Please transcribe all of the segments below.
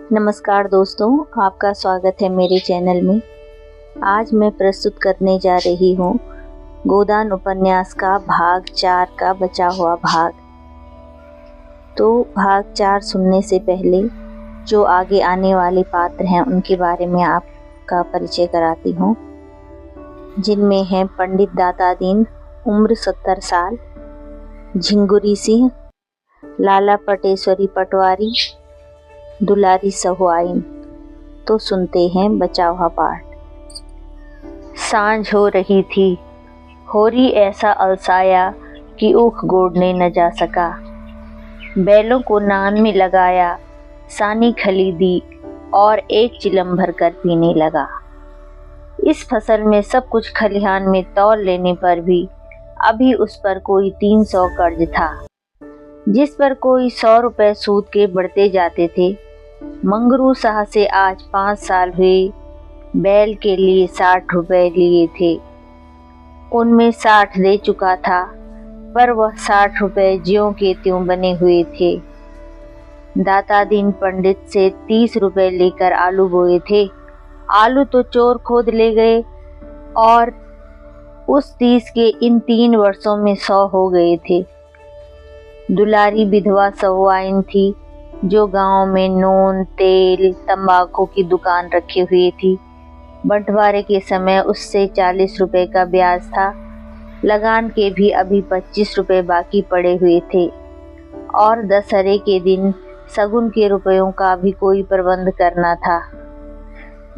नमस्कार दोस्तों, आपका स्वागत है मेरे चैनल में। आज मैं प्रस्तुत करने जा रही हूँ गोदान उपन्यास का भाग 4 का बचा हुआ भाग। तो भाग 4 सुनने से पहले जो आगे आने वाले पात्र हैं उनके बारे में आपका परिचय कराती हूँ, जिनमें हैं पंडित दाता दीन, उम्र 70 साल, झिंगुरी सिंह, लाला पटेश्वरी पटवारी, दुलारी सहुआइन। तो सुनते हैं बचा हुआ पाठ। सांझ हो रही थी, होरी ऐसा अलसाया कि ऊख गोड़ने न जा सका। बैलों को नान में लगाया, सानी खरीदी और एक चिलम भर कर पीने लगा। इस फसल में सब कुछ खलिहान में तौल लेने पर भी अभी उस पर कोई 300 कर्ज था, जिस पर कोई 100 रुपए सूद के बढ़ते जाते थे। मंगरू शाह से आज 5 साल हुए बैल के लिए 60 रुपए लिए थे। उनमें 60 दे चुका था, पर वह 60 रुपए ज्यों के त्यों बने हुए थे। दाता दीन पंडित से 30 रुपए लेकर आलू बोए थे। आलू तो चोर खोद ले गए और उस 30 के इन 3 वर्षों में 100 हो गए थे। दुलारी विधवा सहुआइन थी, जो गांव में नून, तेल, तंबाकू की दुकान रखी हुई थी। बंटवारे के समय उससे 40 रुपए का ब्याज था। लगान के भी अभी 25 रुपए बाकी पड़े हुए थे और दशहरे के दिन शगुन के रुपयों का भी कोई प्रबंध करना था।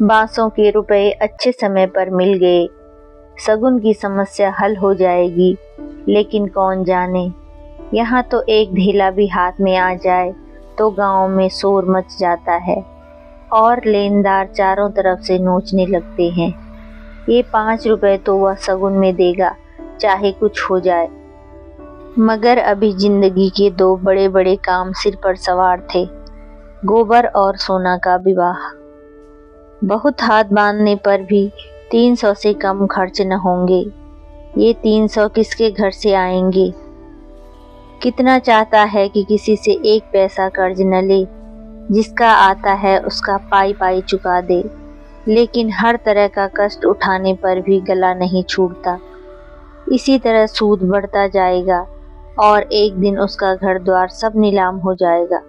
बांसों के रुपए अच्छे समय पर मिल गए। शगुन की समस्या हल हो जाएगी, लेकिन कौन जाने, यहाँ तो एक ढेला भी हाथ में आ जाए तो गांव में शोर मच जाता है और लेनदार चारों तरफ से नोचने लगते हैं। ये 5 रुपए तो वह शगुन में देगा, चाहे कुछ हो जाए। मगर अभी जिंदगी के 2 बड़े बड़े काम सिर पर सवार थे, गोबर और सोना का विवाह। बहुत हाथ बांधने पर भी 300 से कम खर्च न होंगे। ये 300 किसके घर से आएंगे? कितना चाहता है कि किसी से 1 पैसा कर्ज न ले, जिसका आता है उसका पाई पाई चुका दे, लेकिन हर तरह का कष्ट उठाने पर भी गला नहीं छूटता। इसी तरह सूद बढ़ता जाएगा और एक दिन उसका घर द्वार सब नीलाम हो जाएगा।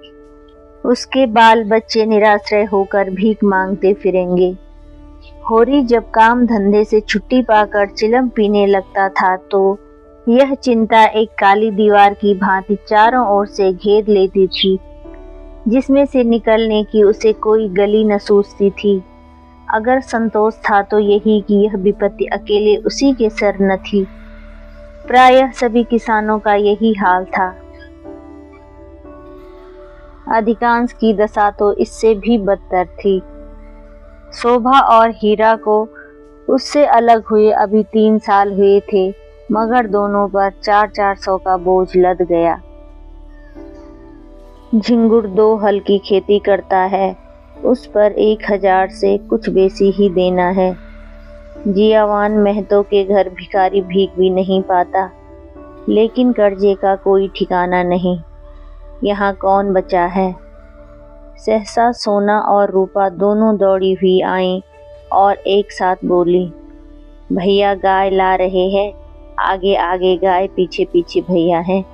उसके बाल बच्चे निराश्रय होकर भीख मांगते फिरेंगे। होरी जब काम धंधे से छुट्टी पाकर चिलम पीने लगता था तो यह चिंता एक काली दीवार की भांति चारों ओर से घेर लेती थी, जिसमें से निकलने की उसे कोई गली न सूझती थी। अगर संतोष था तो यही कि यह विपत्ति अकेले उसी के सर न थी। प्रायः सभी किसानों का यही हाल था। अधिकांश की दशा तो इससे भी बदतर थी। शोभा और हीरा को उससे अलग हुए अभी 3 साल हुए थे, मगर दोनों पर 400 का बोझ लद गया। झिंगुर 2 हल की खेती करता है, उस पर 1000 से कुछ बेसी ही देना है। जियावान महतो के घर भिखारी भीख भी नहीं पाता, लेकिन कर्जे का कोई ठिकाना नहीं। यहाँ कौन बचा है? सहसा सोना और रूपा दोनों दौड़ी हुई आईं और एक साथ बोली, भैया गाय ला रहे हैं। आगे आगे गाय, पीछे पीछे भैया हैं।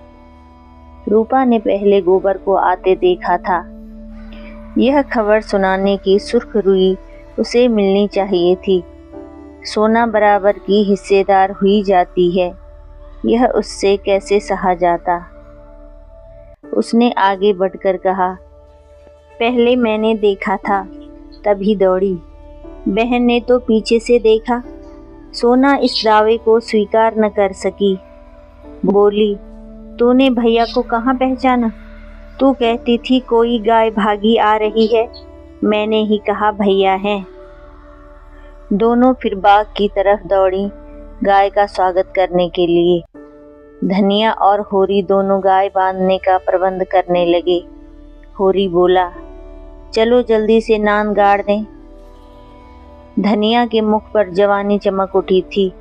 रूपा ने पहले गोबर को आते देखा था। यह खबर सुनाने की सुर्ख रुई उसे मिलनी चाहिए थी। सोना बराबर की हिस्सेदार हुई जाती है, यह उससे कैसे सहा जाता। उसने आगे बढ़कर कहा, पहले मैंने देखा था, तभी दौड़ी। बहन ने तो पीछे से देखा। सोना इस दावे को स्वीकार न कर सकी। बोली, तूने भैया को कहाँ पहचाना? तू कहती थी कोई गाय भागी आ रही है, मैंने ही कहा भैया हैं। दोनों फिर बाग की तरफ दौड़ी गाय का स्वागत करने के लिए। धनिया और होरी दोनों गाय बांधने का प्रबंध करने लगे। होरी बोला, चलो जल्दी से नान गाड़ दें। धनिया के मुख पर जवानी चमक उठी थी।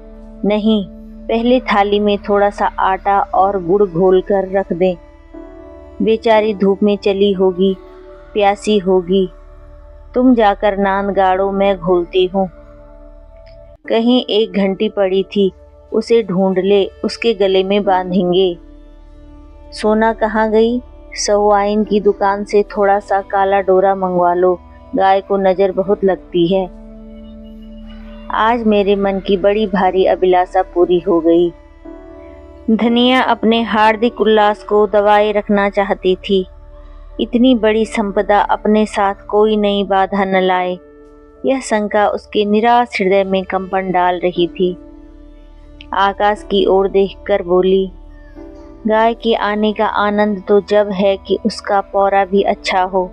नहीं, पहले थाली में थोड़ा सा आटा और गुड़ घोल कर रख दें। बेचारी धूप में चली होगी, प्यासी होगी, तुम जाकर नांद गाड़ो, मैं घोलती हूँ। कहीं एक घंटी पड़ी थी, उसे ढूंढ ले, उसके गले में बांधेंगे। सोना कहाँ गई? सहुआइन की दुकान से थोड़ा सा काला डोरा मंगवा लो, गाय को नजर बहुत लगती है। आज मेरे मन की बड़ी भारी अभिलाषा पूरी हो गई। धनिया अपने हार्दिक उल्लास को दबाए रखना चाहती थी। इतनी बड़ी संपदा अपने साथ कोई नई बाधा न लाए, यह शंका उसके निराश हृदय में कंपन डाल रही थी। आकाश की ओर देखकर बोली, गाय के आने का आनंद तो जब है कि उसका पौरा भी अच्छा हो।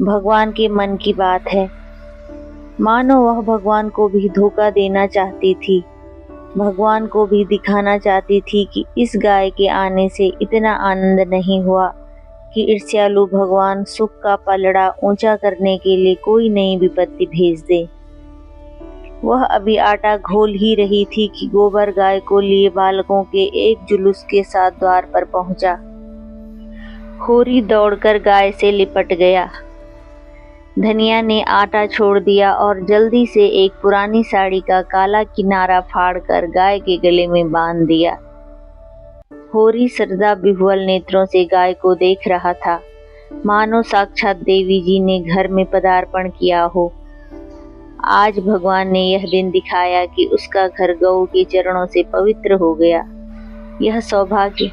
भगवान के मन की बात है। मानो वह भगवान को भी धोखा देना चाहती थी। भगवान को भी दिखाना चाहती थी कि इस गाय के आने से इतना आनंद नहीं हुआ कि ईर्ष्यालु भगवान सुख का पलड़ा ऊंचा करने के लिए कोई नई विपत्ति भेज दे। वह अभी आटा घोल ही रही थी कि गोबर गाय को लिए बालकों के एक जुलूस के साथ द्वार पर पहुंचा। होरी दौड़कर गाय से लिपट गया। धनिया ने आटा छोड़ दिया और जल्दी से एक पुरानी साड़ी का काला किनारा फाड़कर गाय के गले में बांध दिया। होरी श्रद्धा विह्वल नेत्रों से गाय को देख रहा था, मानो साक्षात देवी जी ने घर में पदार्पण किया हो। आज भगवान ने यह दिन दिखाया कि उसका घर गौ के चरणों से पवित्र हो गया। यह सौभाग्य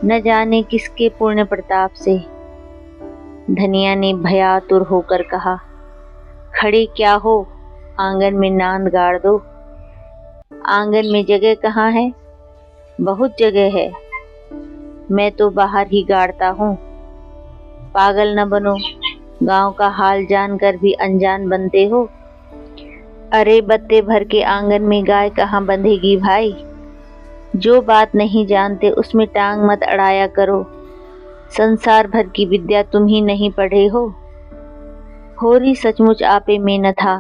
न जाने किसके पुण्य प्रताप से। धनिया ने भयातुर होकर कहा, खड़े क्या हो, आंगन में नांद गाड़ दो। आंगन में जगह कहाँ है? बहुत जगह है, मैं तो बाहर ही गाड़ता हूँ। पागल न बनो, गांव का हाल जानकर भी अनजान बनते हो। अरे बत्ते भर के आंगन में गाय कहाँ बंधेगी भाई? जो बात नहीं जानते उसमें टांग मत अड़ाया करो। संसार भर की विद्या तुम ही नहीं पढ़े हो। होरी सचमुच आपे में न था।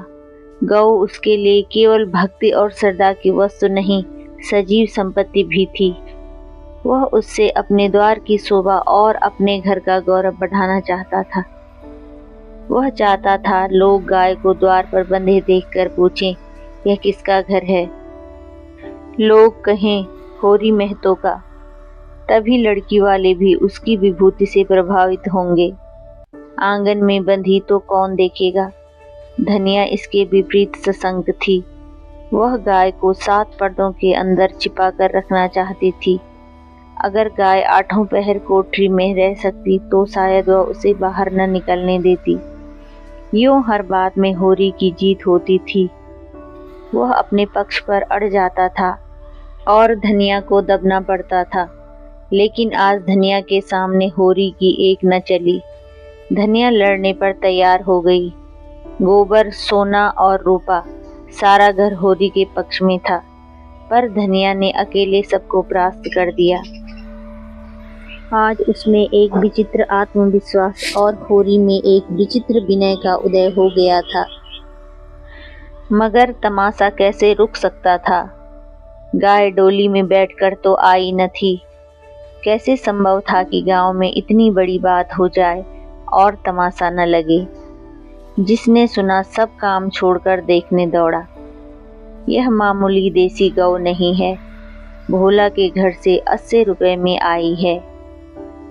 गौ उसके लिए केवल भक्ति और श्रद्धा की वस्तु नहीं, सजीव संपत्ति भी थी। वह उससे अपने द्वार की शोभा और अपने घर का गौरव बढ़ाना चाहता था। वह चाहता था लोग गाय को द्वार पर बंधे देखकर पूछें, यह किसका घर है? लोग कहें होरी महतो का। तभी लड़की वाले भी उसकी विभूति से प्रभावित होंगे। आंगन में बंधी तो कौन देखेगा? धनिया इसके विपरीत सशंक थी। वह गाय को 7 पर्दों के अंदर छिपा कर रखना चाहती थी। अगर गाय 8 पहर कोठरी में रह सकती तो शायद वह उसे बाहर न निकलने देती। यूं हर बात में होरी की जीत होती थी। वह अपने पक्ष पर अड़ जाता था और धनिया को दबना पड़ता था। लेकिन आज धनिया के सामने होरी की एक न चली। धनिया लड़ने पर तैयार हो गई। गोबर, सोना और रूपा, सारा घर होरी के पक्ष में था, पर धनिया ने अकेले सबको परास्त कर दिया। आज उसमें एक विचित्र आत्मविश्वास और होरी में एक विचित्र विनय का उदय हो गया था। मगर तमाशा कैसे रुक सकता था? गाय डोली में बैठकर तो आई न थी। कैसे संभव था कि गांव में इतनी बड़ी बात हो जाए और तमाशा न लगे? जिसने सुना सब काम छोड़कर देखने दौड़ा। यह मामूली देसी गौ नहीं है, भोला के घर से 80 रुपए में आई है।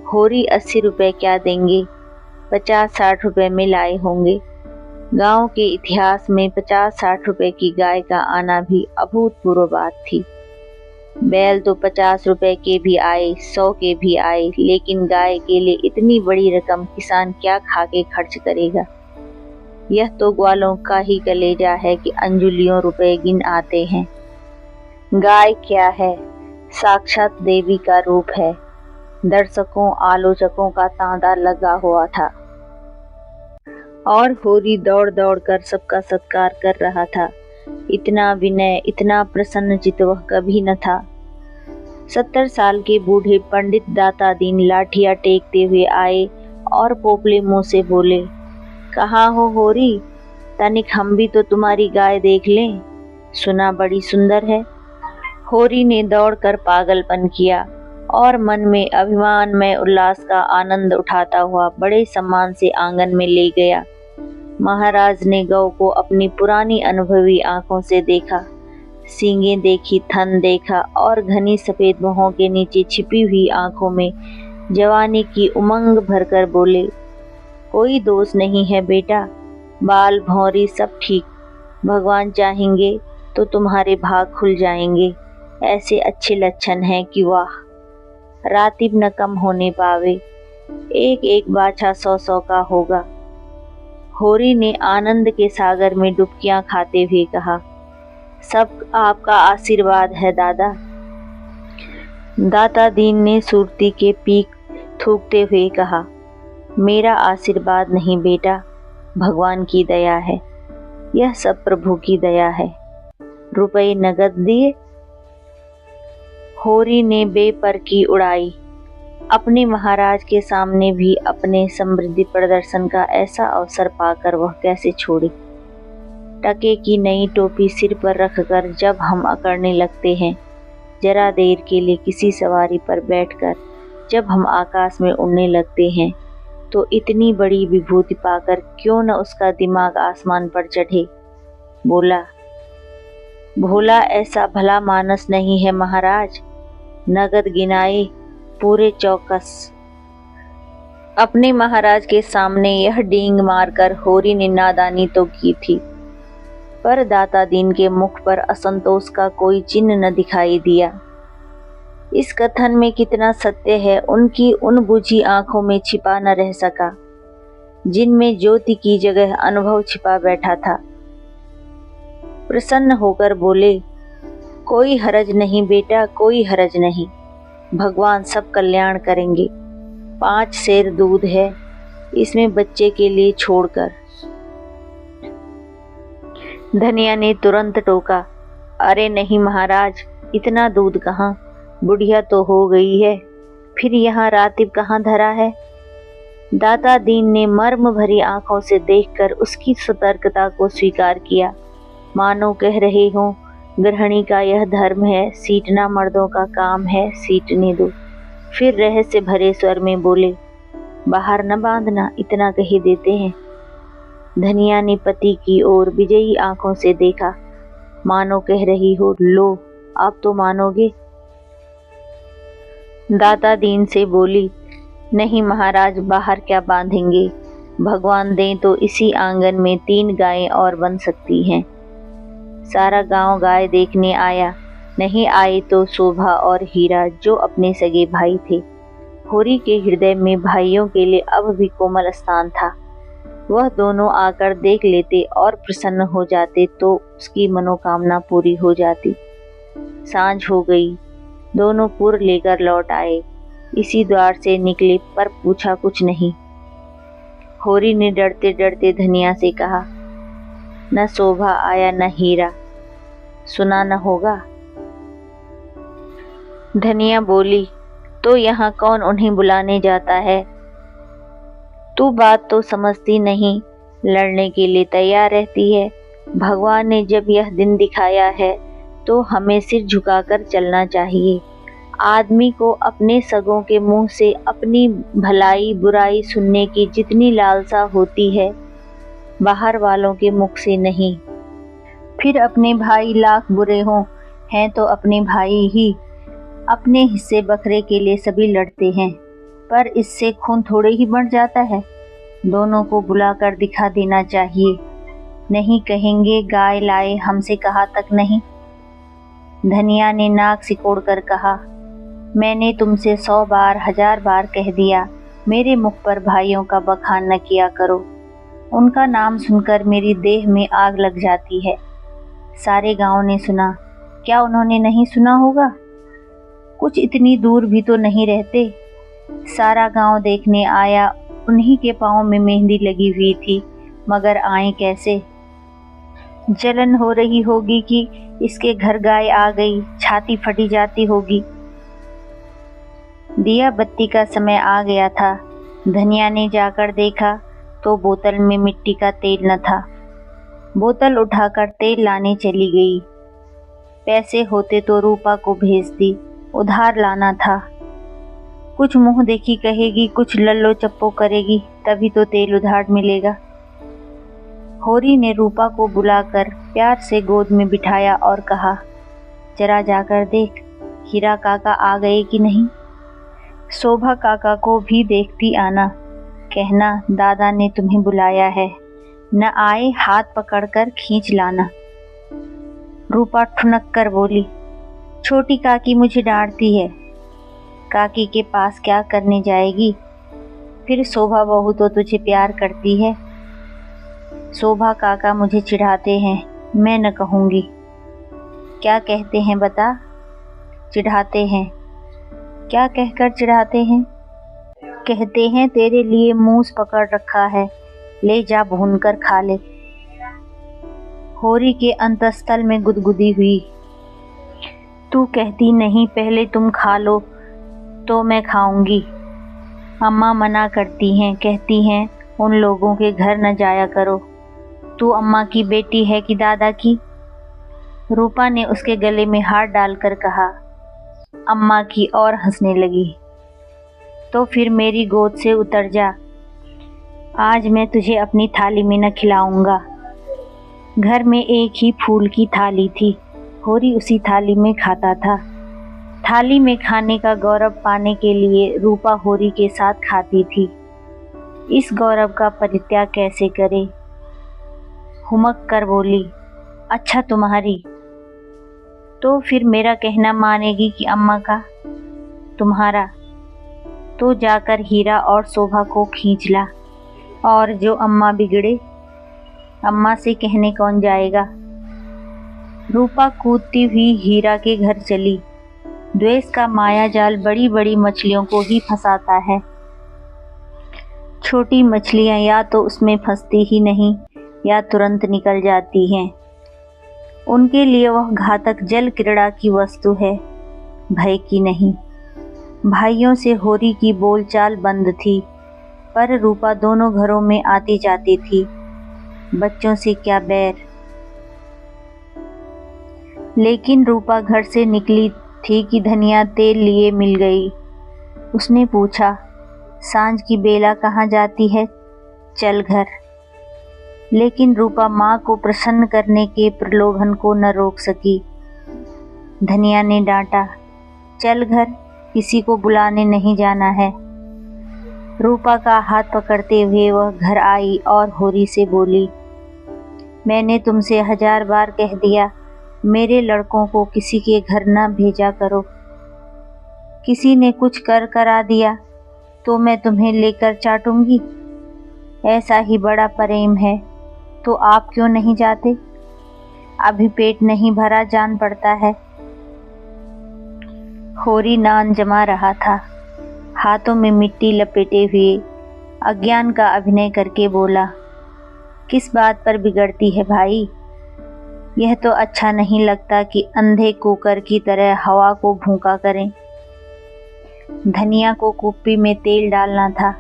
होरी 80 रुपए क्या देंगे? 50-60 रुपए में लाए होंगे। गांव के इतिहास में 50-60 रुपए की गाय का आना भी अभूतपूर्व बात थी। बैल तो 50 रुपए के भी आए, 100 के भी आए, लेकिन गाय के लिए इतनी बड़ी रकम किसान क्या खा के खर्च करेगा? यह तो ग्वालों का ही कलेजा है कि अंजुलियों रुपए गिन आते हैं। गाय क्या है? साक्षात देवी का रूप है। दर्शकों, आलोचकों का तांता लगा हुआ था और होरी दौड़ दौड़ कर सबका सत्कार कर रहा था। इतना विनय, इतना प्रसन्न चित्त वह कभी न था। 70 साल के बूढ़े पंडित दाता दीन लाठियां टेकते हुए आए और पोपले मुंह से बोले, कहाँ हो होरी? तनिक हम भी तो तुम्हारी गाय देख लें, सुना बड़ी सुंदर है। होरी ने दौड़कर पागलपन किया और मन में अभिमान में उल्लास का आनंद उठाता हुआ बड़े सम्मान से आंगन में ले गया। महाराज ने गौ को अपनी पुरानी अनुभवी आंखों से देखा, सींगें देखी, थन देखा और घनी सफेद भौहों के नीचे छिपी हुई आंखों में जवानी की उमंग भरकर बोले, कोई दोष नहीं है बेटा, बाल भौरी सब ठीक, भगवान चाहेंगे तो तुम्हारे भाग खुल जाएंगे। ऐसे अच्छे लक्षण हैं कि वाह, रातिब न कम होने पावे, एक एक बाछा 100-100 का होगा। होरी ने आनंद के सागर में डुबकियां खाते हुए कहा, सब आपका आशीर्वाद है दादा। दाता दीन ने सुरती के पीक थूकते हुए कहा, मेरा आशीर्वाद नहीं बेटा, भगवान की दया है, यह सब प्रभु की दया है। रुपए नगद दिए? होरी ने बेपरकी उड़ाई। अपने महाराज के सामने भी अपने समृद्धि प्रदर्शन का ऐसा अवसर पाकर वह कैसे छोड़े। टके की नई टोपी सिर पर रखकर जब हम अकड़ने लगते हैं, जरा देर के लिए किसी सवारी पर बैठकर जब हम आकाश में उड़ने लगते हैं, तो इतनी बड़ी विभूति पाकर क्यों न उसका दिमाग आसमान पर चढ़े। बोला, भोला ऐसा भला मानस नहीं है महाराज, नगद गिनाए पूरे चौकस। अपने महाराज के सामने यह डींग मारकर होरी ने नादानी तो की थी, पर दाता दीन के मुख पर असंतोष का कोई चिन्ह न दिखाई दिया। इस कथन में कितना सत्य है उनकी उन बुझी आंखों में छिपा न रह सका, जिनमें ज्योति की जगह अनुभव छिपा बैठा था। प्रसन्न होकर बोले, कोई हरज नहीं बेटा, कोई हरज नहीं, भगवान सब कल्याण करेंगे। 5 सेर दूध है, इसमें बच्चे के लिए छोड़कर। धनिया ने तुरंत टोका, अरे नहीं महाराज, इतना दूध कहाँ, बुढ़िया तो हो गई है, फिर यहाँ रातिब कहाँ धरा है। दाता दीन ने मर्म भरी आंखों से देखकर उसकी सतर्कता को स्वीकार किया, मानो कह रहे हो, गृहिणी का यह धर्म है, सीटना मर्दों का काम है, सीटने दो। फिर रहस्य भरे स्वर में बोले, बाहर न बांधना, इतना कही देते हैं। धनिया ने पति की ओर विजयी आंखों से देखा, मानो कह रही हो, लो आप तो मानोगे। दाता दीन से बोली, नहीं महाराज, बाहर क्या बांधेंगे, भगवान दें तो इसी आंगन में 3 गायें और बन सकती हैं। सारा गांव गाय देखने आया, नहीं आए तो शोभा और हीरा जो अपने सगे भाई थे। होरी के हृदय में भाइयों के लिए अब भी कोमल स्थान था। वह दोनों आकर देख लेते और प्रसन्न हो जाते तो उसकी मनोकामना पूरी हो जाती। सांझ हो गई, दोनों पुर लेकर लौट आए। इसी द्वार से निकले पर पूछा कुछ नहीं। होरी ने डरते डरते धनिया से कहा, न शोभा आया न हीरा, सुना न होगा। धनिया बोली, तो यहाँ कौन उन्हें बुलाने जाता है। तू बात तो समझती नहीं, लड़ने के लिए तैयार रहती है। भगवान ने जब यह दिन दिखाया है तो हमें सिर झुकाकर चलना चाहिए। आदमी को अपने सगों के मुंह से अपनी भलाई बुराई सुनने की जितनी लालसा होती है, बाहर वालों के मुख से नहीं। फिर अपने भाई लाख बुरे हों, हैं तो अपने भाई ही। अपने हिस्से बकरे के लिए सभी लड़ते हैं, पर इससे खून थोड़े ही बढ़ जाता है। दोनों को बुलाकर दिखा देना चाहिए, नहीं कहेंगे गाय लाए, हमसे कहा तक नहीं। धनिया ने नाक सिकोड़ कर कहा, मैंने तुमसे 100 बार 1000 बार कह दिया, मेरे मुख पर भाइयों का बखान न किया करो। उनका नाम सुनकर मेरी देह में आग लग जाती है। सारे गांव ने सुना, क्या उन्होंने नहीं सुना होगा? कुछ इतनी दूर भी तो नहीं रहते। सारा गांव देखने आया, उन्हीं के पाँव में मेहंदी लगी हुई थी, मगर आए कैसे? जलन हो रही होगी कि इसके घर गाय आ गई, छाती फटी जाती होगी। दिया बत्ती का समय आ गया था। धनिया ने जाकर देखा तो बोतल में मिट्टी का तेल न था। बोतल उठाकर तेल लाने चली गई। पैसे होते तो रूपा को भेजती, उधार लाना था। कुछ मुंह देखी कहेगी, कुछ लल्लो चप्पो करेगी, तभी तो तेल उधार मिलेगा। होरी ने रूपा को बुलाकर प्यार से गोद में बिठाया और कहा, जरा जाकर देख हीरा काका आ गए कि नहीं। शोभा काका को भी देखती आना, कहना दादा ने तुम्हें बुलाया है, न आए हाथ पकड़कर खींच लाना। रूपा ठुनक कर बोली, छोटी काकी मुझे डांटती है, काकी के पास क्या करने जाएगी, फिर शोभा बहू तो तुझे प्यार करती है। शोभा काका मुझे चिढ़ाते हैं, मैं न कहूँगी। क्या कहते हैं बता। चिढ़ाते हैं। क्या कहकर चिढ़ाते हैं। कहते हैं तेरे लिए मूस पकड़ रखा है, ले जा भूनकर खा ले। होरी के अंतस्थल में गुदगुदी हुई। तू कहती नहीं पहले तुम खा लो तो मैं खाऊंगी। अम्मा मना करती हैं, कहती हैं उन लोगों के घर न जाया करो। तू अम्मा की बेटी है कि दादा की। रूपा ने उसके गले में हाथ डालकर कहा। अम्मा की और हंसने लगी। तो फिर मेरी गोद से उतर जा, आज मैं तुझे अपनी थाली में न खिलाऊंगा। घर में एक ही फूल की थाली थी, होरी उसी थाली में खाता था। थाली में खाने का गौरव पाने के लिए रूपा होरी के साथ खाती थी। इस गौरव का परित्याग कैसे करे। हुमक कर बोली, अच्छा तुम्हारी। तो फिर मेरा कहना मानेगी कि अम्मा का। तुम्हारा। तो जाकर हीरा और शोभा को खींच ला, और जो अम्मा बिगड़े, अम्मा से कहने कौन जाएगा। रूपा कूदती हुई हीरा के घर चली। द्वेष का माया जाल बड़ी बड़ी मछलियों को ही फंसाता है। छोटी मछलियां या तो उसमें फंसती ही नहीं या तुरंत निकल जाती हैं। उनके लिए वह घातक जल क्रीड़ा की वस्तु है, भय की नहीं। भाइयों से होरी की बोलचाल बंद थी, पर रूपा दोनों घरों में आती जाती थी। बच्चों से क्या बैर। लेकिन रूपा घर से निकली थी कि धनिया तेल लिए मिल गई। उसने पूछा, सांझ की बेला कहाँ जाती है, चल घर। लेकिन रूपा माँ को प्रसन्न करने के प्रलोभन को न रोक सकी। धनिया ने डांटा, चल घर, किसी को बुलाने नहीं जाना है। रूपा का हाथ पकड़ते हुए वह घर आई और होरी से बोली, मैंने तुमसे 1000 बार कह दिया, मेरे लड़कों को किसी के घर न भेजा करो। किसी ने कुछ कर करा दिया तो मैं तुम्हें लेकर चाटूंगी। ऐसा ही बड़ा प्रेम है तो आप क्यों नहीं जाते। अभी पेट नहीं भरा, जान पड़ता है। होरी नान जमा रहा था, हाथों में मिट्टी लपेटे हुए अज्ञान का अभिनय करके बोला, किस बात पर बिगड़ती है भाई। यह तो अच्छा नहीं लगता कि अंधे कुकर की तरह हवा को भूखा करें। धनिया को कुप्पी में तेल डालना था,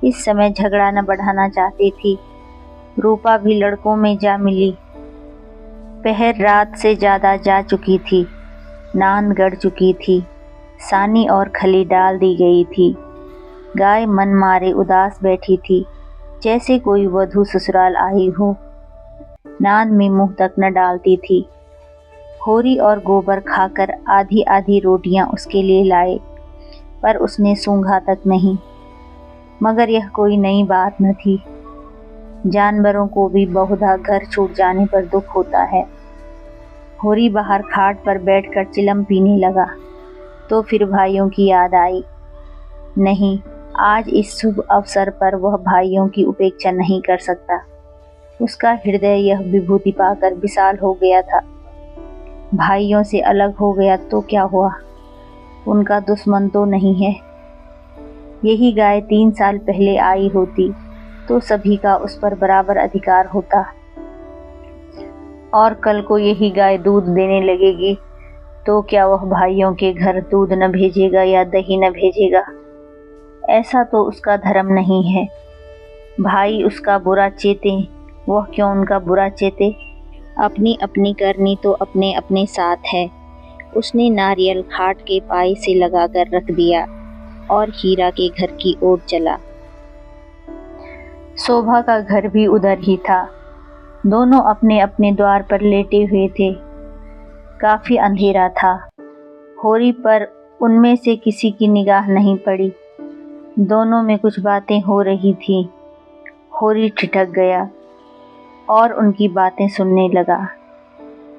इस समय झगड़ा न बढ़ाना चाहती थी। रूपा भी लड़कों में जा मिली। पहर रात से ज़्यादा जा चुकी थी, नान गड़ चुकी थी, सानी और खली डाल दी गई थी। गाय मन मारे उदास बैठी थी, जैसे कोई वधू ससुराल आई हो। नान में मुंह तक न डालती थी। होरी और गोबर खाकर आधी आधी रोटियां उसके लिए लाए, पर उसने सूंघा तक नहीं। मगर यह कोई नई बात न थी। जानवरों को भी बहुधा घर छूट जाने पर दुख होता है। होरी बाहर खाट पर बैठकर चिलम पीने लगा, तो फिर भाइयों की याद आई। नहीं, आज इस शुभ अवसर पर वह भाइयों की उपेक्षा नहीं कर सकता। उसका हृदय यह विभूति पाकर विशाल हो गया था। भाइयों से अलग हो गया तो क्या हुआ, उनका दुश्मन तो नहीं है। यही गाय 3 साल पहले आई होती तो सभी का उस पर बराबर अधिकार होता। और कल को यही गाय दूध देने लगेगी तो क्या वह भाइयों के घर दूध न भेजेगा या दही न भेजेगा। ऐसा तो उसका धर्म नहीं है। भाई उसका बुरा चेते, वह क्यों उनका बुरा चेते। अपनी अपनी करनी तो अपने अपने साथ है। उसने नारियल खाट के पाई से लगाकर रख दिया और हीरा के घर की ओर चला। शोभा का घर भी उधर ही था। दोनों अपने अपने द्वार पर लेटे हुए थे। काफी अंधेरा था। होरी पर उनमें से किसी की निगाह नहीं पड़ी। दोनों में कुछ बातें हो रही थी। होरी ठिठक गया और उनकी बातें सुनने लगा।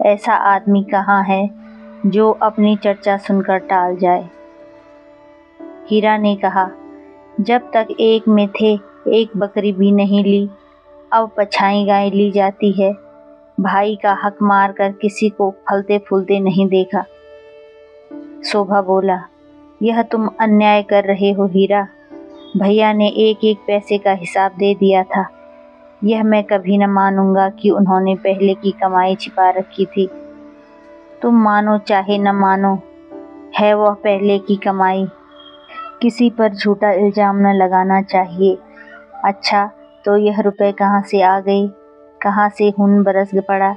ऐसा आदमी कहाँ है जो अपनी चर्चा सुनकर टाल जाए। हीरा ने कहा, जब तक एक में थे एक बकरी भी नहीं ली, अब पछाई गाय ली जाती है। भाई का हक मार कर किसी को फलते फूलते नहीं देखा। शोभा बोला, यह तुम अन्याय कर रहे हो हीरा। भैया ने एक एक पैसे का हिसाब दे दिया था। यह मैं कभी न मानूंगा कि उन्होंने पहले की कमाई छिपा रखी थी। तुम मानो चाहे न मानो, है वह पहले की कमाई। किसी पर झूठा इल्जाम न लगाना चाहिए। अच्छा, तो यह रुपए कहाँ से आ गए? कहाँ से खून बरस पड़ा?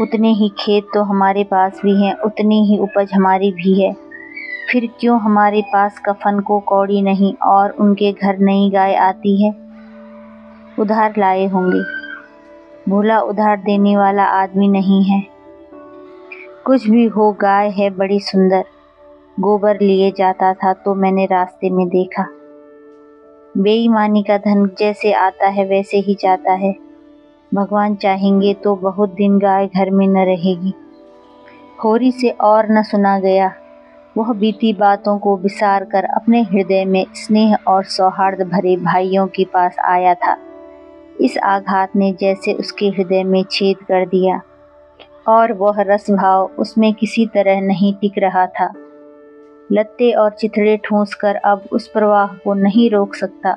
उतने ही खेत तो हमारे पास भी हैं, उतनी ही उपज हमारी भी है। फिर क्यों हमारे पास कफन को कौड़ी नहीं और उनके घर नई गाय आती है? उधार लाए होंगे। भोला उधार देने वाला आदमी नहीं है। कुछ भी हो, गाय है बड़ी सुंदर। गोबर लिए जाता था तो मैंने रास्ते में देखा। बेईमानी का धन जैसे आता है वैसे ही जाता है। भगवान चाहेंगे तो बहुत दिन गाय घर में न रहेगी। होरी से और न सुना गया। वह बीती बातों को विसार कर अपने हृदय में स्नेह और सौहार्द भरे भाइयों के पास आया था। इस आघात ने जैसे उसके हृदय में छेद कर दिया और वह रस भाव उसमें किसी तरह नहीं टिक रहा था। लत्ते और चिथड़े ठूंस कर अब उस प्रवाह को नहीं रोक सकता।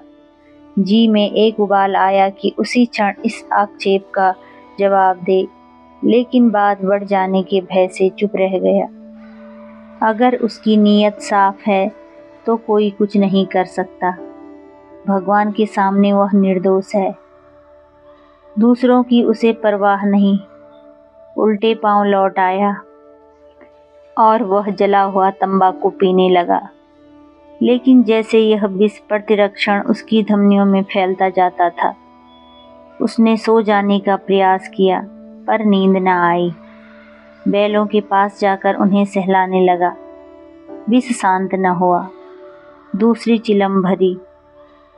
जी में एक उबाल आया कि उसी क्षण इस आक्षेप का जवाब दे, लेकिन बात बढ़ जाने के भय से चुप रह गया। अगर उसकी नीयत साफ है तो कोई कुछ नहीं कर सकता। भगवान के सामने वह निर्दोष है। दूसरों की उसे परवाह नहीं। उल्टे पांव लौट आया और वह जला हुआ तंबाकू पीने लगा। लेकिन जैसे यह विष प्रतिरक्षण उसकी धमनियों में फैलता जाता था। उसने सो जाने का प्रयास किया पर नींद न आई। बैलों के पास जाकर उन्हें सहलाने लगा। विष शांत न हुआ। दूसरी चिलम भरी,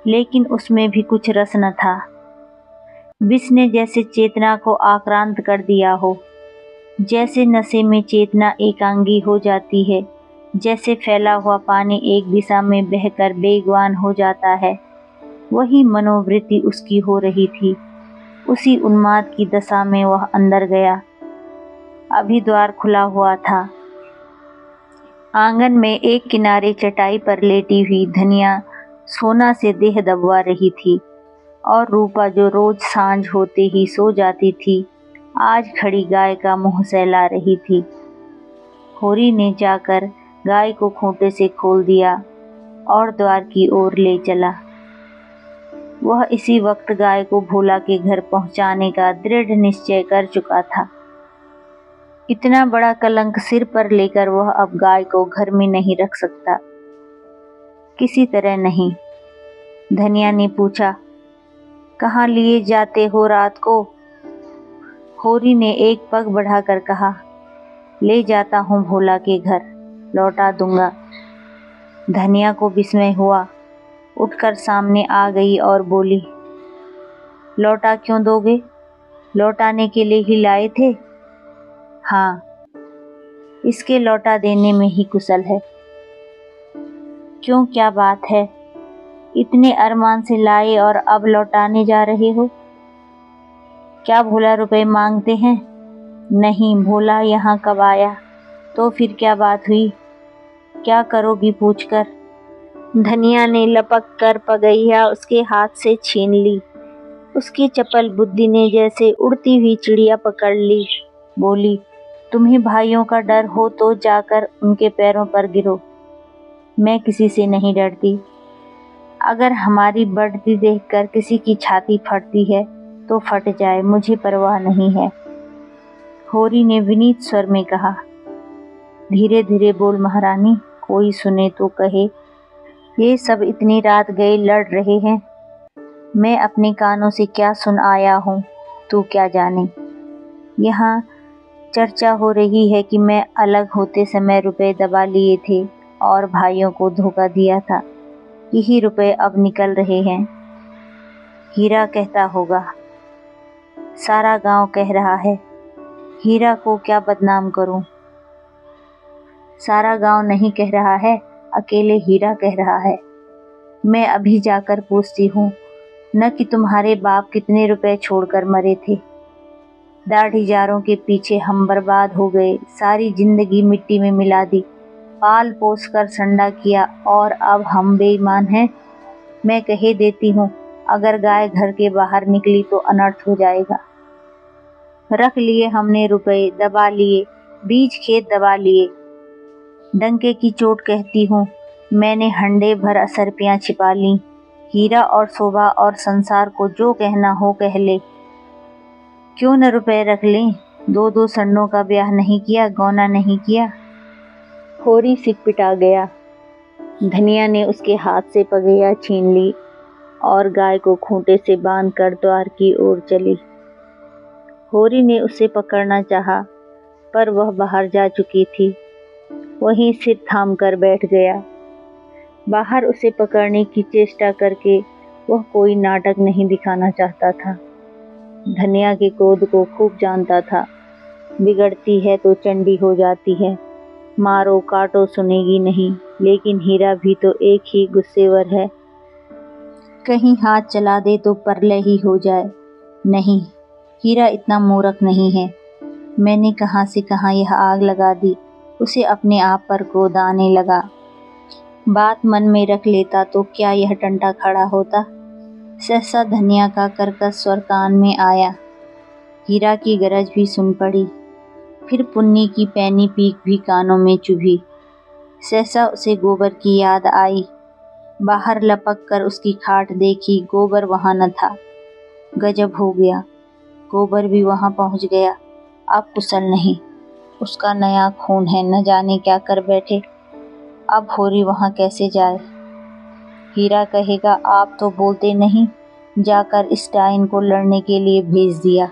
लेकिन उसमें भी कुछ रस न था। विष ने जैसे चेतना को आक्रांत कर दिया हो। जैसे नशे में चेतना एकांगी हो जाती है, जैसे फैला हुआ पानी एक दिशा में बहकर बेगवान हो जाता है, वही मनोवृत्ति उसकी हो रही थी। उसी उन्माद की दशा में वह अंदर गया। अभी द्वार खुला हुआ था। आंगन में एक किनारे चटाई पर लेटी हुई धनिया सोना से देह दबवा रही थी और रूपा जो रोज सांझ होते ही सो जाती थी, आज खड़ी गाय का मुंह सहला रही थी। होरी ने जाकर गाय को खूंटे से खोल दिया और द्वार की ओर ले चला। वह इसी वक्त गाय को भोला के घर पहुंचाने का दृढ़ निश्चय कर चुका था। इतना बड़ा कलंक सिर पर लेकर वह अब गाय को घर में नहीं रख सकता, किसी तरह नहीं। धनिया ने पूछा, कहाँ लिए जाते हो रात को? होरी ने एक पग बढ़ाकर कहा, ले जाता हूँ भोला के घर, लौटा दूंगा। धनिया को विस्मय हुआ। उठकर सामने आ गई और बोली, लौटा क्यों दोगे? लौटाने के लिए ही लाए थे? हाँ, इसके लौटा देने में ही कुशल है। क्यों, क्या बात है? इतने अरमान से लाए और अब लौटाने जा रहे हो? क्या भोला रुपए मांगते हैं? नहीं, भोला यहाँ कब आया? तो फिर क्या बात हुई? क्या करोगी पूछकर? धनिया ने लपक कर पगैया उसके हाथ से छीन ली। उसकी चपल बुद्धि ने जैसे उड़ती हुई चिड़िया पकड़ ली। बोली, तुम्हें भाइयों का डर हो तो जाकर उनके पैरों पर गिरो। मैं किसी से नहीं डरती। अगर हमारी बढ़ती देखकर किसी की छाती फटती है तो फट जाए, मुझे परवाह नहीं है। होरी ने विनीत स्वर में कहा, धीरे धीरे बोल महारानी, कोई सुने तो कहे ये सब इतनी रात गए लड़ रहे हैं। मैं अपने कानों से क्या सुन आया हूँ। तू क्या जाने। यहाँ चर्चा हो रही है कि मैं अलग होते समय रुपए दबा लिए थे और भाइयों को धोखा दिया था। यही रुपए अब निकल रहे हैं। हीरा कहता होगा, सारा गांव कह रहा है, हीरा को क्या बदनाम करूं। सारा गांव नहीं कह रहा है, अकेले हीरा कह रहा है। मैं अभी जाकर पूछती हूँ न कि तुम्हारे बाप कितने रुपए छोड़कर मरे थे। दाढ़ीदारों के पीछे हम बर्बाद हो गए, सारी जिंदगी मिट्टी में मिला दी, पाल पोस कर संडा किया और अब हम बेईमान हैं। मैं कहे देती हूँ, अगर गाय घर के बाहर निकली तो अनर्थ हो जाएगा। रख लिए हमने रुपए, दबा लिए, बीज खेत दबा लिए। डंके की चोट कहती हूँ, मैंने हंडे भर असरपियाँ छिपा ली। हीरा और शोभा और संसार को जो कहना हो कह ले। क्यों न रुपए रख लें, 2-2 संडों का ब्याह नहीं किया, गौना नहीं किया। होरी सिकपिटा गया। धनिया ने उसके हाथ से पगैया छीन ली और गाय को खूंटे से बांधकर द्वार की ओर चली। होरी ने उसे पकड़ना चाहा, पर वह बाहर जा चुकी थी। वहीं सिर थाम कर बैठ गया। बाहर उसे पकड़ने की चेष्टा करके वह कोई नाटक नहीं दिखाना चाहता था। धनिया के क्रोध को खूब जानता था। बिगड़ती है तो चंडी हो जाती है, मारो काटो सुनेगी नहीं। लेकिन हीरा भी तो एक ही गुस्सेवर है, कहीं हाथ चला दे तो परले ही हो जाए। नहीं, हीरा इतना मूर्ख नहीं है। मैंने कहाँ से कहाँ यह आग लगा दी। उसे अपने आप पर क्रोध आने लगा। बात मन में रख लेता तो क्या यह टंटा खड़ा होता। सहसा धनिया का कर्कश स्वर कान में आया। हीरा की गरज भी सुन पड़ी। फिर पुन्नी की पैनी पीक भी कानों में चुभी। सहसा उसे गोबर की याद आई। बाहर लपक कर उसकी खाट देखी, गोबर वहां न था। गजब हो गया, गोबर भी वहां पहुंच गया। अब कुशल नहीं, उसका नया खून है, न जाने क्या कर बैठे। अब होरी वहां कैसे जाए। हीरा कहेगा, आप तो बोलते नहीं, जाकर इस डाइन को लड़ने के लिए भेज दिया।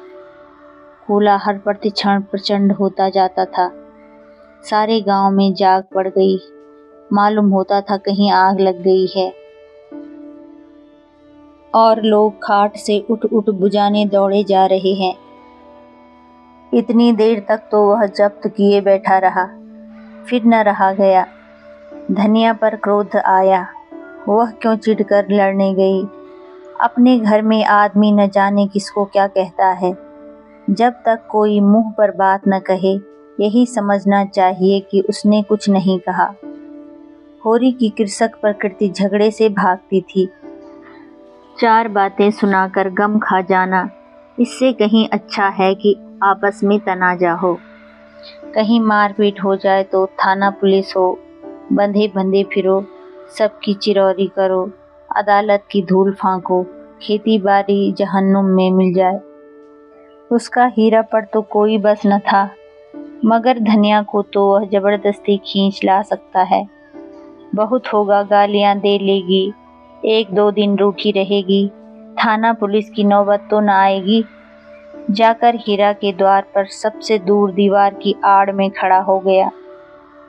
कोलाहल प्रतिक्षण प्रचंड होता जाता था। सारे गांव में जाग पड़ गई। मालूम होता था कहीं आग लग गई है और लोग खाट से उठ उठ बुझाने दौड़े जा रहे हैं। इतनी देर तक तो वह जब्त किए बैठा रहा, फिर न रहा गया। धनिया पर क्रोध आया। वह क्यों चिढ़कर लड़ने गई। अपने घर में आदमी न जाने किसको क्या कहता है। जब तक कोई मुंह पर बात न कहे, यही समझना चाहिए कि उसने कुछ नहीं कहा। होरी की कृषक प्रकृति झगड़े से भागती थी। 4 बातें सुनाकर गम खा जाना, इससे कहीं अच्छा है कि आपस में तनाजा हो। कहीं मारपीट हो जाए तो थाना पुलिस हो, बंधे बंधे फिरो, सबकी चिरौरी करो, अदालत की धूल फांको, खेती बाड़ी जहन्नुम में मिल जाए। उसका हीरा पर तो कोई बस न था, मगर धनिया को तो वह जबरदस्ती खींच ला सकता है। बहुत होगा, गालियां दे लेगी, 1-2 दिन रूठी रहेगी, थाना पुलिस की नौबत तो न आएगी। जाकर हीरा के द्वार पर सबसे दूर दीवार की आड़ में खड़ा हो गया।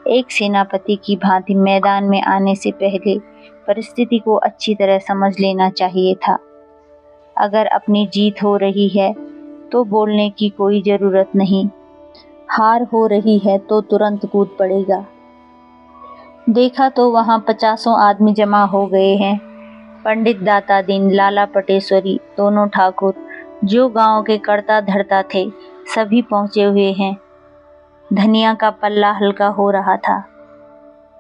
एक सेनापति की भांति मैदान में आने से पहले परिस्थिति को अच्छी तरह समझ लेना चाहिए था। अगर अपनी जीत हो रही है तो बोलने की कोई जरूरत नहीं, हार हो रही है तो तुरंत कूद पड़ेगा। देखा तो वहां 50 आदमी जमा हो गए हैं। पंडित दाता दीन, लाला पटेश्वरी, दोनों ठाकुर, जो गांव के कर्ता धर्ता थे, सभी पहुंचे हुए हैं। धनिया का पल्ला हल्का हो रहा था।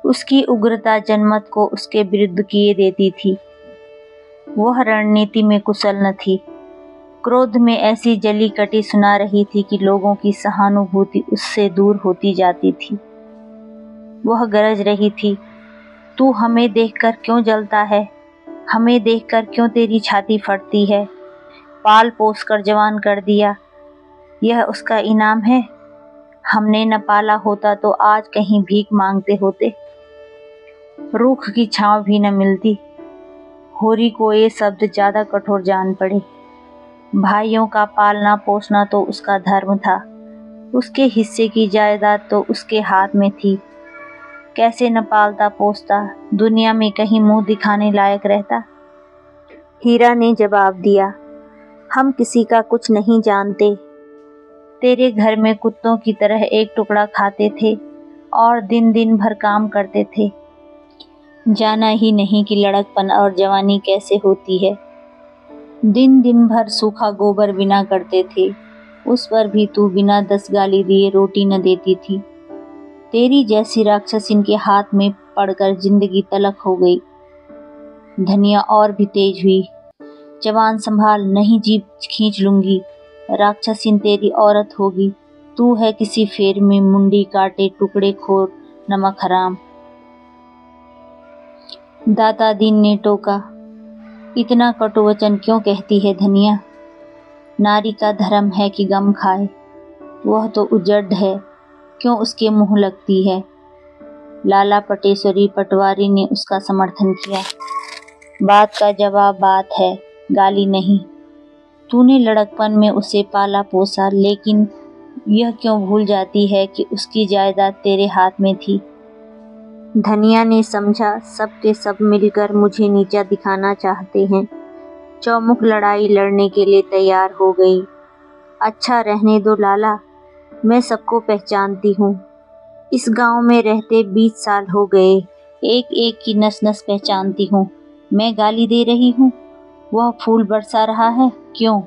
उसकी उग्रता जनमत को उसके विरुद्ध किए देती थी। वह रणनीति में कुशल न थी। क्रोध में ऐसी जली कटी सुना रही थी कि लोगों की सहानुभूति उससे दूर होती जाती थी। वह गरज रही थी, तू हमें देखकर क्यों जलता है? हमें देखकर क्यों तेरी छाती फटती है? पाल पोस कर जवान कर दिया, यह उसका इनाम है? हमने न पाला होता तो आज कहीं भीख मांगते होते, रूख की छांव भी न मिलती। होरी को ये शब्द ज्यादा कठोर जान पड़े। भाइयों का पालना पोसना तो उसका धर्म था। उसके हिस्से की जायदाद तो उसके हाथ में थी। कैसे न पालता पोसता, दुनिया में कहीं मुंह दिखाने लायक रहता। हीरा ने जवाब दिया, हम किसी का कुछ नहीं जानते। तेरे घर में कुत्तों की तरह एक टुकड़ा खाते थे और दिन दिन भर काम करते थे। जाना ही नहीं कि लड़कपन और जवानी कैसे होती है। दिन दिन भर सूखा गोबर बिना करते थे, उस पर भी तू बिना 10 गाली दिए रोटी न देती थी। तेरी जैसी राक्षसिन के हाथ में पड़कर जिंदगी तलख हो गई। धनिया और भी तेज हुई, जवान संभाल, नहीं जीभ खींच लूंगी। राक्षसिन तेरी औरत होगी, तू है किसी फेर में मुंडी काटे टुकड़े खोर नमक हराम। दाता दीन ने टोका, इतना कटु वचन क्यों कहती है धनिया? नारी का धर्म है कि गम खाए, वह तो उजड़ है, क्यों उसके मुंह लगती है? लाला पटेश्वरी पटवारी ने उसका समर्थन किया। बात का जवाब बात है, गाली नहीं। तूने लड़कपन में उसे पाला पोसा, लेकिन यह क्यों भूल जाती है कि उसकी जायदाद तेरे हाथ में थी? धनिया ने समझा, सब के सब मिलकर मुझे नीचा दिखाना चाहते हैं। चौमुख लड़ाई लड़ने के लिए तैयार हो गई। अच्छा रहने दो लाला, मैं सबको पहचानती हूँ। इस गांव में रहते 20 साल हो गए, एक एक की नस नस पहचानती हूँ। मैं गाली दे रही हूँ, वह फूल बरसा रहा है, क्यों?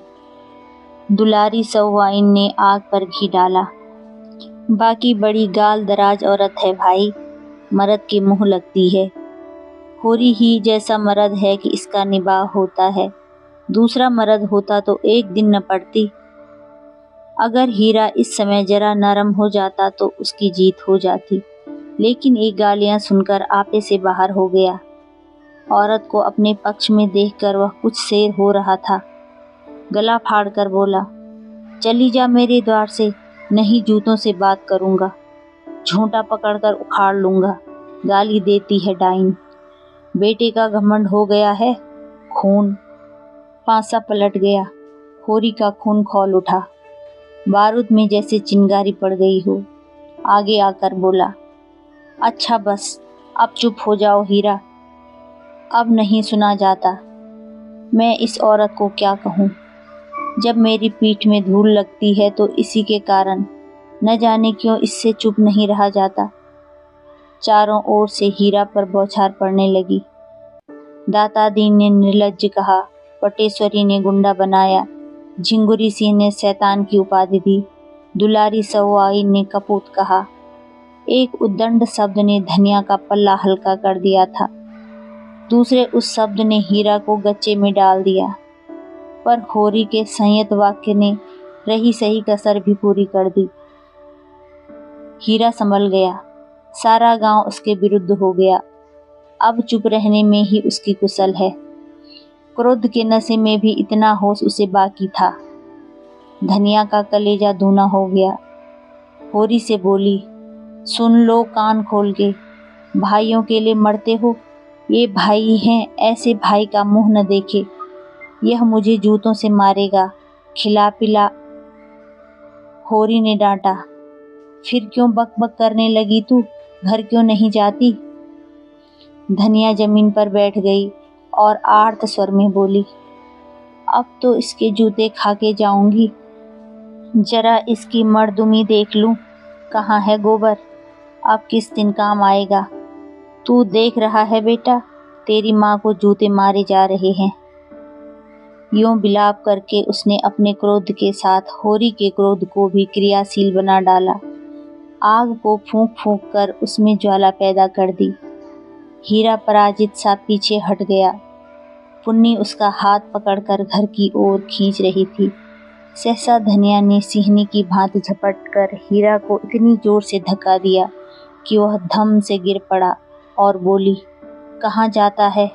दुलारी सौवाइन ने आग पर घी डाला। बाकी बड़ी गाल दराज औरत है भाई, मर्द के मुंह लगती है। होरी ही जैसा मर्द है कि इसका निबाह होता है। दूसरा मर्द होता तो एक दिन न पड़ती। अगर हीरा इस समय जरा नरम हो जाता तो उसकी जीत हो जाती, लेकिन ये गालियां सुनकर आपे से बाहर हो गया। औरत को अपने पक्ष में देखकर वह कुछ शेर हो रहा था। गला फाड़कर बोला, चली जा मेरे द्वार से, नहीं जूतों से बात करूंगा, झूंटा पकड़कर उखाड़ लूंगा। गाली देती है डाइन। बेटे का घमंड हो गया है। खून पांसा पलट गया, होरी का खून खौल उठा, बारूद में जैसे चिंगारी पड़ गई हो। आगे आकर बोला, अच्छा बस अब चुप हो जाओ हीरा, अब नहीं सुना जाता। मैं इस औरत को क्या कहूँ? जब मेरी पीठ में धूल लगती है तो इसी के कारण, न जाने क्यों इससे चुप नहीं रहा जाता। चारों ओर से हीरा पर बौछार पड़ने लगी। दाता दीन ने निर्लज्ज कहा, पटेश्वरी ने गुंडा बनाया, झिंगुरी सिंह ने शैतान की उपाधि दी, दुलारी सवाई ने कपूत कहा। एक उद्दंड शब्द ने धनिया का पल्ला हल्का कर दिया था, दूसरे उस शब्द ने हीरा को गच्चे में डाल दिया। पर होरी के संयत वाक्य ने रही सही कसर भी पूरी कर दी। हीरा संभल गया, सारा गांव उसके विरुद्ध हो गया। अब चुप रहने में ही उसकी कुशल है। क्रोध के नशे में भी इतना होश उसे बाकी था। धनिया का कलेजा दूना हो गया। होरी से बोली, सुन लो कान खोल के, भाइयों के लिए मरते हो? ये भाई हैं, ऐसे भाई का मुंह न देखे। यह मुझे जूतों से मारेगा, खिला पिला। होरी ने डांटा, फिर क्यों बक बक करने लगी तू? घर क्यों नहीं जाती? धनिया जमीन पर बैठ गई और आर्त स्वर में बोली, अब तो इसके जूते खा के जाऊंगी। जरा इसकी मर्दुमी देख लूं, कहाँ है गोबर? अब किस दिन काम आएगा? तू देख रहा है बेटा, तेरी माँ को जूते मारे जा रहे हैं। यूं बिलाप करके उसने अपने क्रोध के साथ होरी के क्रोध को भी क्रियाशील बना डाला। आग को फूंक फूंक कर उसमें ज्वाला पैदा कर दी। हीरा पराजित सा पीछे हट गया। पुन्नी उसका हाथ पकड़कर घर की ओर खींच रही थी। सहसा धनिया ने सिंहनी की भांति झपट कर हीरा को इतनी जोर से धक्का दिया कि वह धम से गिर पड़ा और बोली, कहाँ जाता है?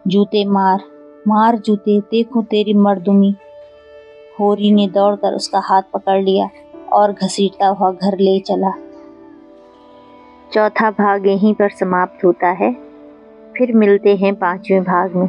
जूते मार, मार जूते, देखूं तेरी मर्दुमी। होरी ने दौड़कर उसका हाथ पकड़ लिया और घसीटता हुआ घर ले चला। चौथा भाग यहीं पर समाप्त होता है। फिर मिलते हैं 5वें भाग में।